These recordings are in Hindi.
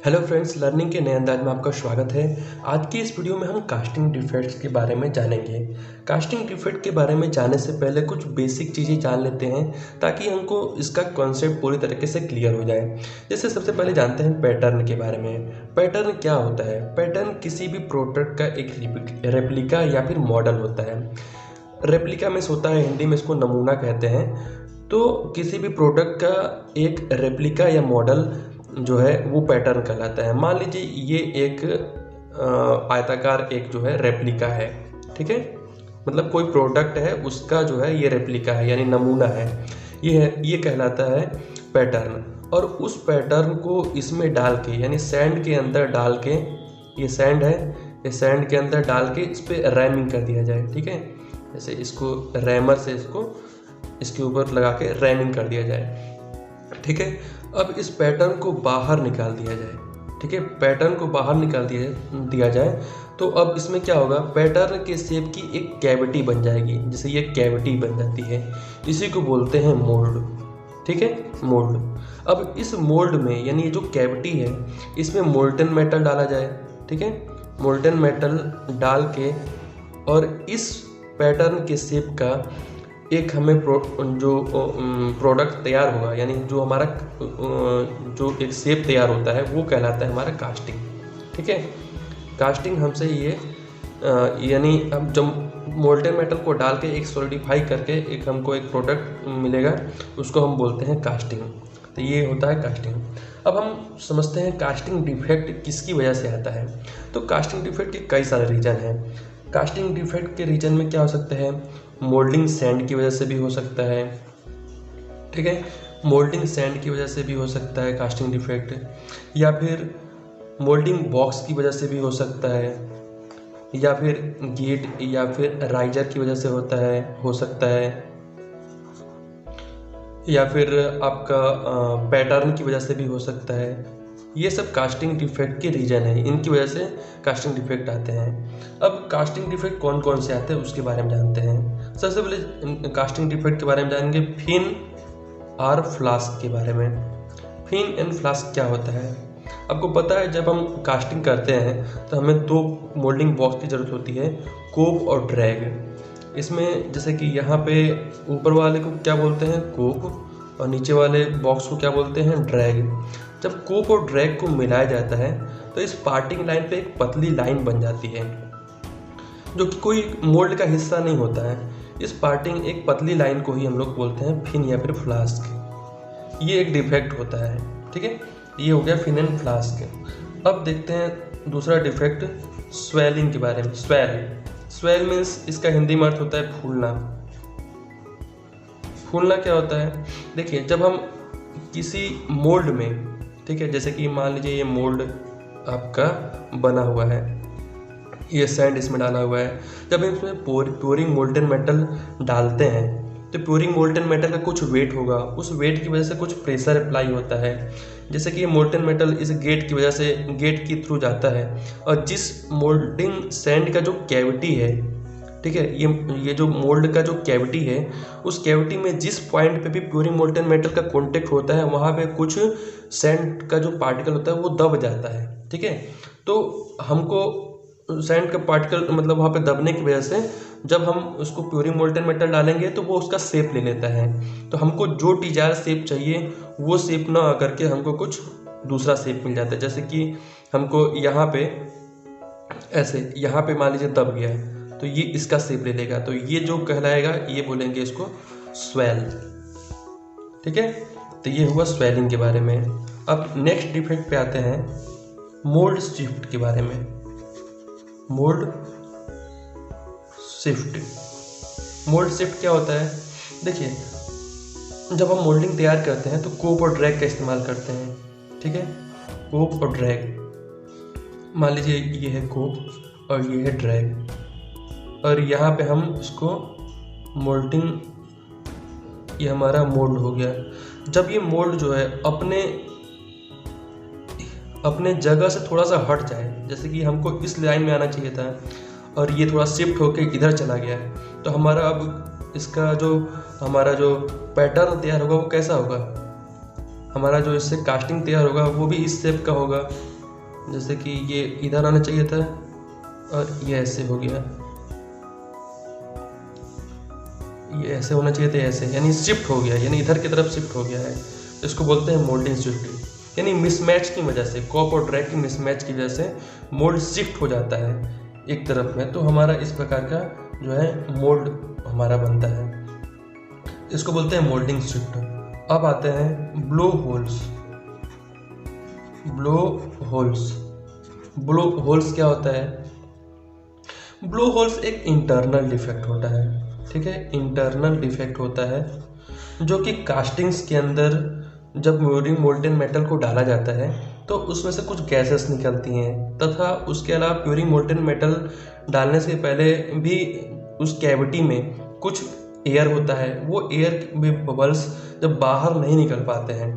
हेलो फ्रेंड्स, लर्निंग के नए अंदाज में आपका स्वागत है। आज की इस वीडियो में हम कास्टिंग डिफेक्ट्स के बारे में जानेंगे। कास्टिंग डिफेक्ट के बारे में जानने से पहले कुछ बेसिक चीज़ें जान लेते हैं ताकि हमको इसका कॉन्सेप्ट पूरी तरीके से क्लियर हो जाए। जैसे सबसे पहले जानते हैं पैटर्न के बारे में। पैटर्न क्या होता है? पैटर्न किसी भी प्रोडक्ट का एक रेप्लिका या फिर मॉडल होता है। रेप्लिका मीन्स होता है, हिंदी में इसको नमूना कहते हैं। तो किसी भी प्रोडक्ट का एक रेप्लिका या मॉडल जो है वो पैटर्न कहलाता है। मान लीजिए ये एक आयताकार एक जो है रेप्लिका है, ठीक है, मतलब कोई प्रोडक्ट है उसका जो है ये रेप्लिका है यानी नमूना है, ये कहलाता है पैटर्न। और उस पैटर्न को इसमें डाल के यानी सैंड के अंदर डाल के, ये सैंड है, ये सैंड के अंदर डाल के इस पर रैमिंग कर दिया जाए, ठीक है। जैसे इसको रैमर से इसको इसके ऊपर लगा के रैमिंग कर दिया जाए, ठीक है। अब इस पैटर्न को बाहर निकाल दिया जाए, ठीक है, पैटर्न को बाहर निकाल दिया जाए तो अब इसमें क्या होगा, पैटर्न के शेप की एक कैविटी बन जाएगी। जैसे ये कैविटी बन जाती है, इसी को बोलते हैं मोल्ड, ठीक है, मोल्ड। अब इस मोल्ड में यानी ये जो कैविटी है इसमें मोल्टन मेटल डाला जाए, ठीक है, मोल्टन मेटल डाल के और इस पैटर्न के शेप का एक हमें जो प्रोडक्ट तैयार होगा यानी जो हमारा जो एक शेप तैयार होता है वो कहलाता है हमारा कास्टिंग, ठीक है। कास्टिंग हमसे ये यानी अब जब मोल्टेन मेटल को डाल के एक सॉलिडिफाई करके एक हमको एक प्रोडक्ट मिलेगा उसको हम बोलते हैं कास्टिंग। तो ये होता है कास्टिंग। अब हम समझते हैं कास्टिंग डिफेक्ट किसकी वजह से आता है। तो कास्टिंग डिफेक्ट के कई सारे रीज़न हैं। कास्टिंग डिफेक्ट के रीजन में क्या हो सकते हैं, मोल्डिंग सैंड की वजह से भी हो सकता है, ठीक है, मोल्डिंग सैंड की वजह से भी हो सकता है कास्टिंग डिफेक्ट, या फिर मोल्डिंग बॉक्स की वजह से भी हो सकता है, या फिर गेट या फिर राइजर की वजह से हो सकता है, या फिर आपका पैटर्न की वजह से भी हो सकता है। ये सब कास्टिंग डिफेक्ट के रीजन है, इनकी वजह से कास्टिंग डिफेक्ट आते हैं। अब कास्टिंग डिफेक्ट कौन कौन से आते हैं उसके बारे में जानते हैं। सबसे पहले कास्टिंग डिफेक्ट के बारे में जानेंगे फिन और फ्लास्क के बारे में। फिन एंड फ्लास्क क्या होता है आपको पता है। जब हम कास्टिंग करते हैं तो हमें दो मोल्डिंग बॉक्स की ज़रूरत होती है, कोप और ड्रैग। इसमें जैसे कि यहाँ पे ऊपर वाले को क्या बोलते हैं, कोप, और नीचे वाले बॉक्स को क्या बोलते हैं, ड्रैग। जब कोप और ड्रैग को मिलाया जाता है तो इस पार्टिंग लाइन पे एक पतली लाइन बन जाती है जो कि कोई मोल्ड का हिस्सा नहीं होता है। इस पार्टिंग एक पतली लाइन को ही हम लोग बोलते हैं फिन या फिर फ्लास्क। ये एक डिफेक्ट होता है, ठीक है। ये हो गया फिन एंड फ्लास्क। अब देखते हैं दूसरा डिफेक्ट स्वेलिंग के बारे में। स्वेल मीन्स इसका हिंदी में अर्थ होता है फूलना। फूलना क्या होता है, देखिए जब हम किसी मोल्ड में, ठीक है, जैसे कि मान लीजिए ये मोल्ड आपका बना हुआ है, ये सैंड इसमें डाला हुआ है। जब हम इसमें प्योरिंग मोल्टन मेटल डालते हैं तो प्योरिंग मोल्टन मेटल का कुछ वेट होगा, उस वेट की वजह से कुछ प्रेशर अप्लाई होता है। जैसे कि ये मोल्टन मेटल इस गेट की वजह से गेट के थ्रू जाता है और जिस मोल्डिंग सैंड का जो कैविटी है, ठीक है, ये जो मोल्ड का जो कैविटी है उस कैविटी में जिस पॉइंट पे भी प्योरिंग मोल्टन मेटल का कांटेक्ट होता है वहाँ पे कुछ सैंड का जो पार्टिकल होता है वो दब जाता है, ठीक है। तो हमको सैंड का पार्टिकल मतलब वहाँ पे दबने की वजह से जब हम उसको प्योरिंग मोल्टन मेटल डालेंगे तो वो उसका शेप ले लेता है। तो हमको जो डिजायर शेप चाहिए वो शेप ना आकर के हमको कुछ दूसरा शेप मिल जाता है। जैसे कि हमको यहाँ पे ऐसे, यहाँ पे मान लीजिए दब गया है तो ये इसका शेप ले लेगा, तो ये जो कहलाएगा ये बोलेंगे इसको स्वेल, ठीक है। तो ये हुआ स्वेलिंग के बारे में। अब नेक्स्ट डिफेक्ट पे आते हैं मोल्ड शिफ्ट के बारे में। मोल्ड शिफ्ट क्या होता है, देखिए जब हम मोल्डिंग तैयार करते हैं तो कोप और ड्रैग का इस्तेमाल करते हैं, ठीक है, कोप और ड्रैग। मान लीजिए ये है कोप और ये है ड्रैग, और यहाँ पे हम इसको मोल्डिंग, ये हमारा मोल्ड हो गया। जब ये मोल्ड जो है अपने जगह से थोड़ा सा हट जाए, जैसे कि हमको इस लाइन में आना चाहिए था और ये थोड़ा शिफ्ट होके इधर चला गया, तो हमारा अब इसका जो हमारा जो पैटर्न तैयार होगा वो कैसा होगा, हमारा जो इससे कास्टिंग तैयार होगा वो भी इस शेप का होगा, जैसे कि ये इधर आना चाहिए था और ये ऐसे हो गया, ये ऐसे होना चाहिए था, ऐसे, यानी शिफ्ट हो गया, यानी इधर की तरफ शिफ्ट हो गया है। इसको बोलते हैं मोल्डिंग शिफ्टिंग, यानी मिसमैच की वजह से, कॉप और ड्रैग की मिसमैच की वजह से मोल्ड शिफ्ट हो जाता है एक तरफ में, तो हमारा इस प्रकार का जो है मोल्ड हमारा बनता है। इसको बोलते हैं मोल्डिंग शिफ्ट। अब आते हैं blow holes. Blow holes, blow holes क्या होता है? ब्लो होल्स एक इंटरनल डिफेक्ट होता है, ठीक है, इंटरनल डिफेक्ट होता है जो कि कास्टिंग्स के अंदर जब म्यूरिंग मोल्टेन मेटल को डाला जाता है तो उसमें से कुछ गैसेस निकलती हैं, तथा उसके अलावा प्योरिंग मोल्टेन मेटल डालने से पहले भी उस कैविटी में कुछ एयर होता है। वो एयर में बबल्स जब बाहर नहीं निकल पाते हैं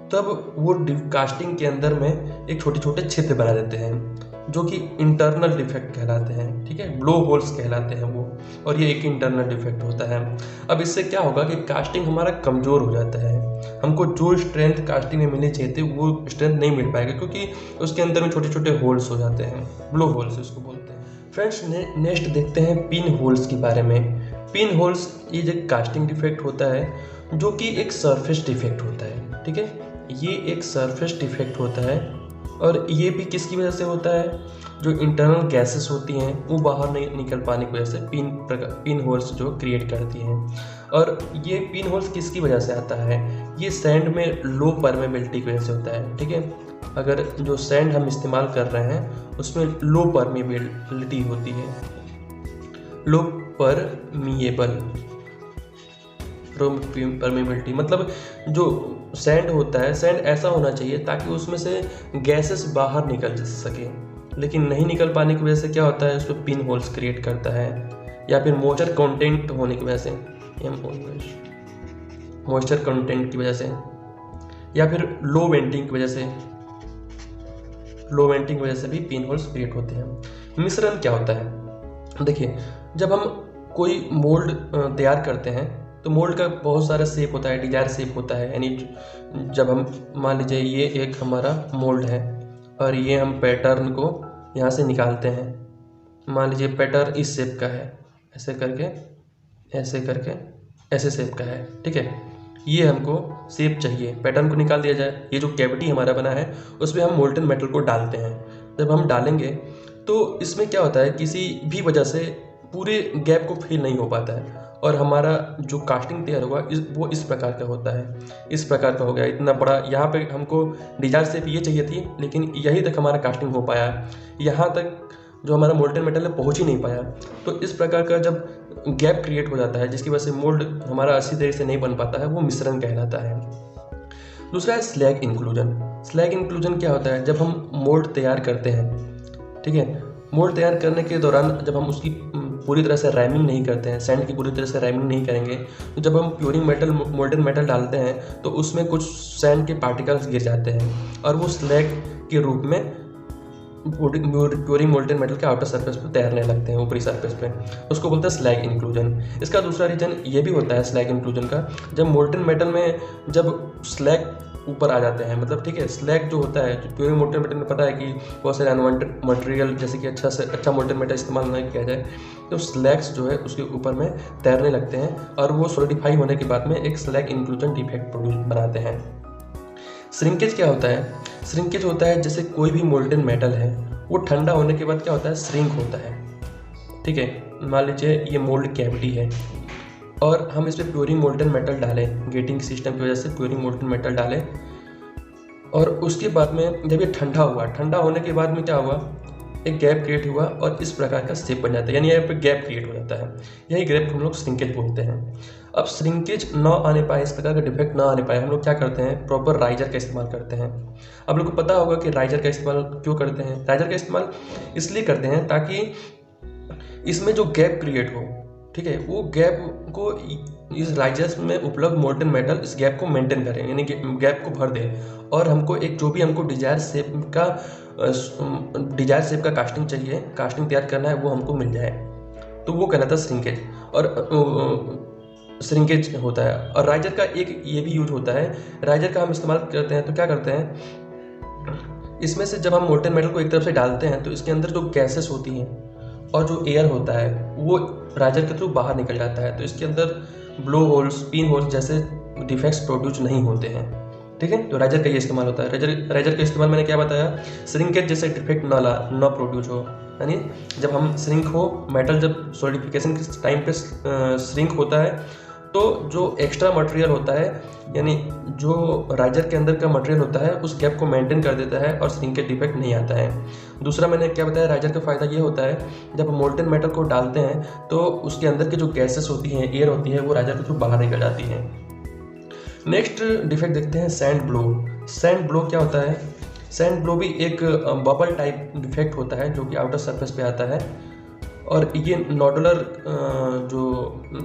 तब वो कास्टिंग के अंदर में एक छोटे छोटे छिद्र बना देते हैं जो कि इंटरनल डिफेक्ट कहलाते हैं, ठीक है, ब्लो होल्स कहलाते हैं वो, और ये एक इंटरनल डिफेक्ट होता है। अब इससे क्या होगा कि कास्टिंग हमारा कमज़ोर हो जाता है, हमको जो स्ट्रेंथ कास्टिंग में मिलनी चाहिए थी वो स्ट्रेंथ नहीं मिल पाएगा क्योंकि उसके अंदर में छोटे छोटे होल्स हो जाते हैं, ब्लो होल्स इसको बोलते हैं। फ्रेंड्स नेक्स्ट देखते हैं पिन होल्स के बारे में। पिन होल्स ये एक कास्टिंग डिफेक्ट होता है जो कि एक सरफेस डिफेक्ट होता है, ठीक है, ये एक सरफेस डिफेक्ट होता है और ये भी किसकी वजह से होता है? जो इंटरनल गैसेस होती हैं वो बाहर नहीं निकल पाने की वजह से पिन होल्स जो क्रिएट करती हैं। और ये पिन होल्स किसकी वजह से आता है? ये सैंड में लो परमेबिलिटी की वजह से होता है, ठीक है, अगर जो सैंड हम इस्तेमाल कर रहे हैं उसमें लो परमेबिलिटी होती है, लो परमेबिलिटी मतलब जो सैंड होता है, सैंड ऐसा होना चाहिए ताकि उसमें से गैसेस बाहर निकल सके, लेकिन नहीं निकल पाने की वजह से क्या होता है, उसमें पिन होल्स क्रिएट करता है, या फिर मॉइस्चर कंटेंट होने की वजह से, मॉइस्चर कंटेंट की वजह से, या फिर लो वेंटिंग की वजह से, लो वेंटिंग की वजह से भी पिन होल्स क्रिएट होते हैं। मिश्रण क्या होता है? देखिए, जब हम कोई मोल्ड तैयार करते हैं तो मोल्ड का बहुत सारा शेप होता है, डिजायर शेप होता है, यानी जब हम मान लीजिए ये एक हमारा मोल्ड है और ये हम पैटर्न को यहाँ से निकालते हैं, मान लीजिए पैटर्न इस शेप का है, ऐसे करके ऐसे करके ऐसे शेप का है, ठीक है, ये हमको शेप चाहिए, पैटर्न को निकाल दिया जाए। ये जो कैविटी हमारा बना है उसमें हम मोल्टन मेटल को डालते हैं। जब हम डालेंगे तो इसमें क्या होता है, किसी भी वजह से पूरे गैप को फिल नहीं हो पाता है और हमारा जो कास्टिंग तैयार होगा वो इस प्रकार का होता है, इस प्रकार का हो गया, इतना बड़ा। यहाँ पे हमको डिजायर शेप ये चाहिए थी लेकिन यहीं तक हमारा कास्टिंग हो पाया, यहाँ तक जो हमारा मोल्टन मेटल है पहुँच ही नहीं पाया। तो इस प्रकार का जब गैप क्रिएट हो जाता है जिसकी वजह से मोल्ड हमारा अच्छी तरीके से नहीं बन पाता है, वो मिश्रण कहलाता है। दूसरा है स्लैग इंक्लूजन। स्लैग इंक्लूजन क्या होता है? जब हम मोल्ड तैयार करते हैं, ठीक है, मोल्ड तैयार करने के दौरान जब हम उसकी पूरी तरह से रैमिंग नहीं करते हैं, सैंड की पूरी तरह से रैमिंग नहीं करेंगे, तो जब हम प्योरिंग मेटल मोल्टन मेटल डालते हैं तो उसमें कुछ सैंड के पार्टिकल्स गिर जाते हैं और वो स्लैग के रूप में प्योरिंग मोल्टन मेटल के आउटर सरफेस पर तैरने लगते हैं, ऊपरी सरफेस पे, उसको बोलते हैं स्लैग इंक्लूजन। इसका दूसरा रीजन ये भी होता है स्लैग इंक्लूजन का, जब मोल्टन मेटल में जब स्लैग ऊपर आ जाते हैं, मतलब ठीक है, स्लैग जो होता है, जो प्योरिंग मोल्टन मेटल में पता है कि बहुत सारे अनवांटेड मटेरियल जैसे कि अच्छा से अच्छा मोल्टन मेटल इस्तेमाल नहीं किया जाए, तो स्लैग्स जो है उसके ऊपर में तैरने लगते हैं और वो सॉलिडिफाई होने के बाद में एक स्लैग इंक्लूजन डिफेक्ट प्रोड्यूस बनाते हैं। श्रिंकेज क्या होता है? श्रिंकेज होता है जैसे कोई भी मोल्टन मेटल है वो ठंडा होने के बाद क्या होता है, श्रिंक होता है, ठीक है। मान लीजिए ये मोल्ड कैविटी है और हम इस पर प्योरिंग मोल्टन मेटल डालें, गेटिंग सिस्टम की वजह से प्योरिंग मोल्टन मेटल डालें और उसके बाद में जब ये ठंडा हुआ, ठंडा होने के बाद में क्या हुआ, एक गैप क्रिएट हुआ और इस प्रकार का शेप बन जाता है, यानी यहाँ पे गैप क्रिएट हो जाता है, यही गैप को हम लोग श्रिंकेज बोलते हैं। अब श्रिंकेज ना आने पाए, इस प्रकार का डिफेक्ट ना आने पाए, हम लोग क्या करते हैं, प्रॉपर राइजर का इस्तेमाल करते हैं। आप लोग को पता होगा कि राइजर का इस्तेमाल क्यों करते हैं? राइजर का इस्तेमाल इसलिए करते हैं ताकि इसमें जो गैप क्रिएट हो, ठीक है, वो गैप को इस राइजर्स में उपलब्ध मोल्टन मेटल इस गैप को मेंटेन करें, यानी गैप को भर दे और हमको एक जो भी हमको डिजायर शेप का कास्टिंग चाहिए, कास्टिंग तैयार करना है, वो हमको मिल जाए, तो वो कहलाता है श्रिंकेज। और श्रिंकेज होता है। और राइजर का एक ये भी यूज होता है, राइजर का हम इस्तेमाल करते हैं तो क्या करते हैं, इसमें से जब हम मोल्टेन मेटल को एक तरफ से डालते हैं तो इसके अंदर जो गैसेस होती हैं और जो एयर होता है वो राइजर के थ्रू बाहर निकल जाता है, तो इसके अंदर ब्लो होल्स, पिन होल्स जैसे डिफेक्ट्स प्रोड्यूस नहीं होते हैं। ठीक है, तो राइजर का ये इस्तेमाल होता है। राइजर का इस्तेमाल मैंने क्या बताया, श्रिंकेज जैसे डिफेक्ट ना प्रोड्यूस हो, यानी जब हम श्रिंक हो, मेटल जब सॉलिडिफिकेशन के टाइम पे श्रिंक होता है तो जो एक्स्ट्रा मटेरियल होता है, यानी जो राइजर के अंदर का मटेरियल होता है उस गैप को मेंटेन कर देता है और श्रिंकेज डिफेक्ट नहीं आता है। दूसरा मैंने क्या बताया, राइजर का फ़ायदा ये होता है जब मोल्टेन मेटल को डालते हैं तो उसके अंदर की जो गैसेस होती हैं, एयर होती है, वो राइजर के थ्रू बाहर निकल जाती हैं। नेक्स्ट डिफेक्ट देखते हैं सैंड ब्लो। सैंड ब्लो क्या होता है, सैंड ब्लो भी एक बबल टाइप डिफेक्ट होता है जो कि आउटर सरफेस पे आता है, और ये नोडुलर जो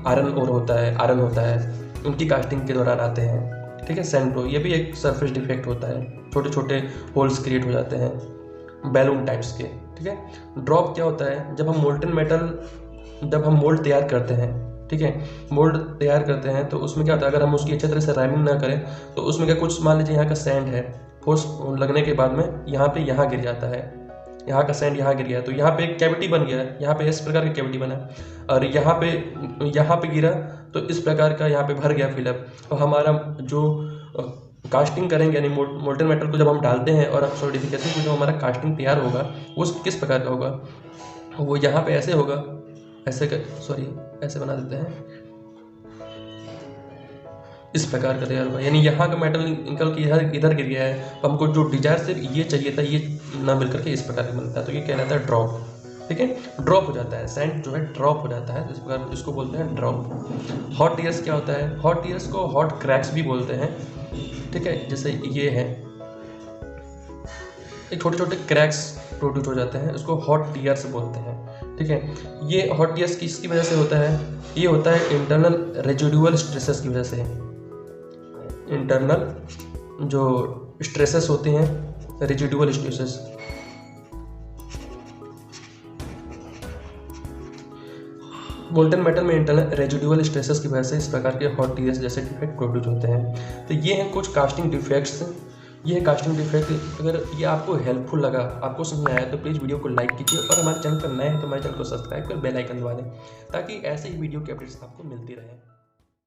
आयरन ओर होता है उनकी कास्टिंग के दौरान आते हैं। ठीक है, सैंड ब्लो ये भी एक सरफेस डिफेक्ट होता है, छोटे छोटे होल्स क्रिएट हो जाते हैं बैलून टाइप्स के। ठीक है, ड्रॉप क्या होता है, जब हम मोल्ड तैयार करते हैं, ठीक है, मोल्ड तैयार करते हैं तो उसमें क्या होता है, अगर हम उसकी अच्छी तरह से राइमिंग ना करें तो उसमें क्या, कुछ मान लीजिए यहाँ का सैंड है, फोर्स लगने के बाद में यहाँ गिर जाता है, यहाँ का सैंड यहाँ गिर गया तो यहाँ पे एक कैविटी बन गया है, यहाँ पे इस प्रकार की कैविटी बना, और यहाँ पे गिरा तो इस प्रकार का यहाँ पे भर गया फिलअप। और हमारा जो कास्टिंग करेंगे, यानी मोल्टेन मेटल को जब हम डालते हैं और सॉलिडिफिकेशन को जो हमारा कास्टिंग तैयार होगा वो किस प्रकार का होगा, वो यहाँ पे ऐसे होगा, ऐसे बना देते हैं, इस प्रकार का तैयार होगा, यानी यहाँ का मेटल निकल के इधर गिर गया है, तो हमको जो डिजायर से ये चाहिए था ये ना मिल करके इस प्रकार का बनता है, तो ये कहलाता है ड्रॉप। ठीक है, ड्रॉप हो जाता है, सैंड जो है ड्रॉप हो जाता है, इस प्रकार इसको बोलते हैं ड्रॉप। हॉट टीयर्स क्या होता है, हॉट टीयर्स को हॉट क्रैक्स भी बोलते हैं। ठीक है, जैसे ये है, एक छोटे छोटे क्रैक्स प्रोड्यूस हो जाते हैं, उसको हॉट टीयर्स बोलते हैं। ठीक है, ये हॉट टीयर्स किसकी वजह से होता है, ये होता है इंटरनल रेजिडुअल स्ट्रेसेस की वजह से। इंटरनल जो स्ट्रेसेस होते हैं, रेजिडुअल स्ट्रेसेस, मोल्टेन मेटल में इंटरनल रेजिडुअल स्ट्रेसेस की वजह से इस प्रकार के हॉट टीयर्स जैसे डिफेक्ट प्रोड्यूस होते हैं। तो ये हैं कुछ कास्टिंग डिफेक्ट्स। ये है कास्टिंग डिफेक्ट। अगर ये आपको हेल्पफुल लगा, आपको समझ में आया तो प्लीज़ वीडियो को लाइक कीजिए, और हमारे चैनल पर नए हैं तो हमारे चैनल को सब्सक्राइब कर बेल आइकन दबा दें ताकि ऐसे ही वीडियो के अपडेट्स आपको मिलती रहे।